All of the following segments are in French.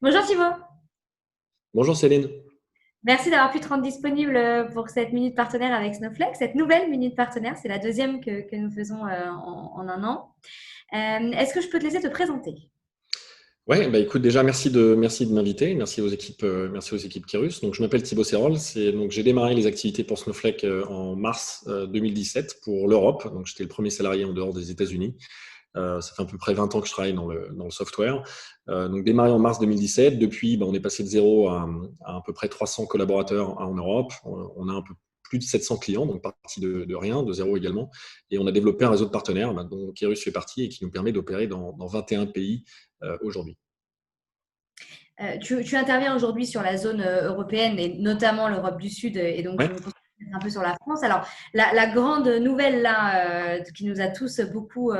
Bonjour Thibaut, Bonjour Céline. merci d'avoir pu te rendre disponible pour cette minute partenaire avec Snowflake, cette nouvelle minute partenaire, c'est la deuxième que nous faisons en un an. Est-ce que je peux te laisser te présenter? Ouais, bah écoute, déjà merci de m'inviter, merci aux équipes Kérus. Donc je m'appelle Thibaut Serrol, donc j'ai démarré les activités pour Snowflake en mars 2017 pour l'Europe. Donc j'étais le premier salarié en dehors des États-Unis. Ça fait à peu près 20 ans que je travaille dans le software. Donc démarré en mars 2017. Depuis, bah, on est passé de zéro à peu près 300 collaborateurs en Europe. On a un peu plus de 700 clients, donc parti de rien, de zéro également. Et on a développé un réseau de partenaires bah, dont Kérus fait partie et qui nous permet d'opérer dans 21 pays aujourd'hui. Tu interviens aujourd'hui sur la zone européenne et notamment l'Europe du Sud et donc Ouais, je me concentre un peu sur la France. Alors la grande nouvelle là qui nous a tous beaucoup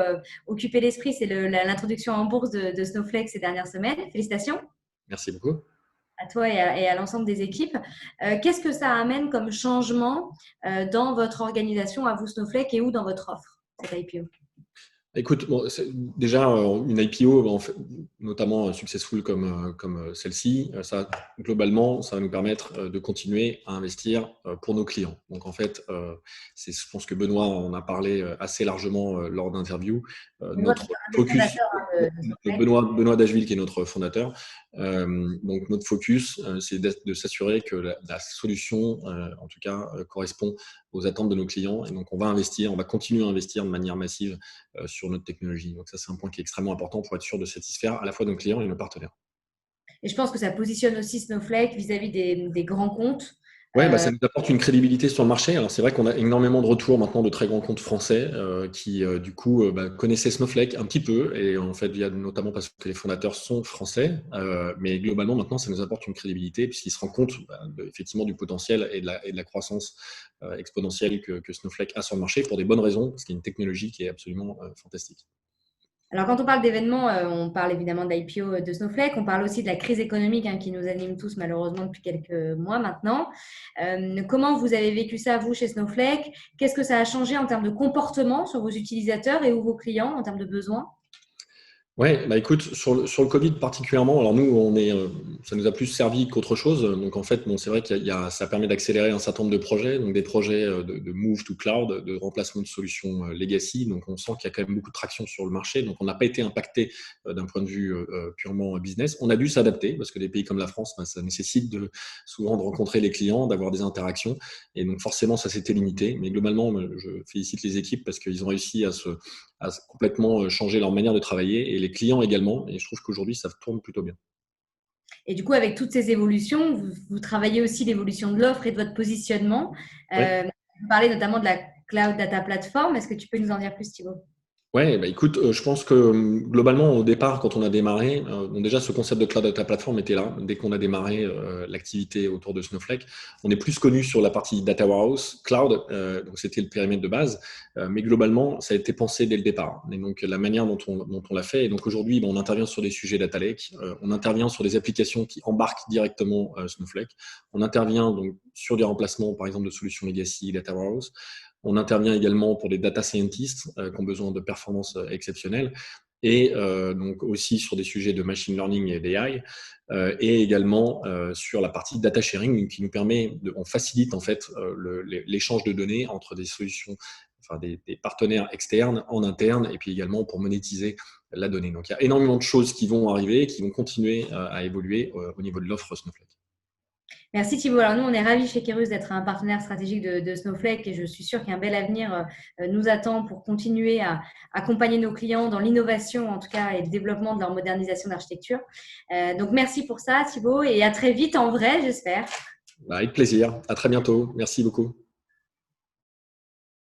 occupé l'esprit, c'est l'introduction en bourse de Snowflake ces dernières semaines. Félicitations merci beaucoup. à toi et à l'ensemble des équipes. Qu'est-ce que ça amène comme changement dans votre organisation à vous, Snowflake, et où dans votre offre, cette IPO? Écoute, bon, déjà une IPO, notamment successful comme celle-ci, ça globalement, ça va nous permettre de continuer à investir pour nos clients. Donc en fait, je pense que Benoît en a parlé assez largement lors d'interviews. Benoît, c'est Notre un des focus, fondateurs de Snowflake. Benoît Dashville qui est notre fondateur. Donc notre focus, c'est de s'assurer que la solution, en tout cas, correspond aux attentes de nos clients. Et donc on va continuer à investir de manière massive sur notre technologie. Donc ça, c'est un point qui est extrêmement important pour être sûr de satisfaire à la fois nos clients et nos partenaires. Et je pense que ça positionne aussi Snowflake vis-à-vis des grands comptes. Ouais, bah, ça nous apporte une crédibilité sur le marché. Alors c'est vrai qu'on a énormément de retours maintenant de très grands comptes français qui du coup bah, connaissaient Snowflake un petit peu et en fait il y a notamment parce que les fondateurs sont français, mais globalement maintenant ça nous apporte une crédibilité puisqu'ils se rendent compte bah, effectivement du potentiel et de la croissance exponentielle que Snowflake a sur le marché pour des bonnes raisons parce qu'il y a une technologie qui est absolument fantastique. Alors, quand on parle d'événements, on parle évidemment de l'IPO de Snowflake, on parle aussi de la crise économique qui nous anime tous malheureusement depuis quelques mois maintenant. Comment vous avez vécu ça, vous, chez Snowflake? Qu'est-ce que ça a changé en termes de comportement sur vos utilisateurs et ou vos clients en termes de besoins? Ouais, bah écoute, sur le Covid particulièrement, alors nous, ça nous a plus servi qu'autre chose. Donc en fait, bon, c'est vrai ça permet d'accélérer un certain nombre de projets, donc des projets de move to cloud, de remplacement de solutions legacy. Donc on sent qu'il y a quand même beaucoup de traction sur le marché. Donc on n'a pas été impacté d'un point de vue purement business. On a dû s'adapter parce que des pays comme la France, bah, ça nécessite souvent de rencontrer les clients, d'avoir des interactions. Et donc forcément, ça s'était limité. Mais globalement, je félicite les équipes parce qu'ils ont réussi à complètement changer leur manière de travailler et les clients également. Et je trouve qu'aujourd'hui, ça tourne plutôt bien. Et du coup, avec toutes ces évolutions, vous travaillez aussi l'évolution de l'offre et de votre positionnement. Ouais. Vous parlez notamment de la Cloud Data Platform. Est-ce que tu peux nous en dire plus, Thibaut? Ouais, bah écoute, je pense que globalement, au départ, quand on a démarré, bon, déjà, ce concept de cloud data platform était là. Dès qu'on a démarré l'activité autour de Snowflake, on est plus connu sur la partie data warehouse, cloud, donc c'était le périmètre de base. Mais globalement, ça a été pensé dès le départ. Et donc, la manière dont on l'a fait. Et donc, aujourd'hui, on intervient sur des sujets data lake, on intervient sur des applications qui embarquent directement Snowflake. On intervient donc sur des remplacements, par exemple, de solutions legacy, data warehouse. On intervient également pour des data scientists qui ont besoin de performances exceptionnelles et donc aussi sur des sujets de machine learning et d'AI et également sur la partie data sharing qui nous permet, on facilite en fait l'échange de données entre des solutions, enfin des partenaires externes en interne et puis également pour monétiser la donnée. Donc il y a énormément de choses qui vont arriver, qui vont continuer à évoluer au niveau de l'offre Snowflake. Merci Thibault. Alors nous, on est ravis chez Kerus d'être un partenaire stratégique de Snowflake et je suis sûre qu'un bel avenir nous attend pour continuer à accompagner nos clients dans l'innovation en tout cas et le développement de leur modernisation d'architecture. Donc merci pour ça Thibault et à très vite en vrai, j'espère. Avec plaisir. À très bientôt. Merci beaucoup.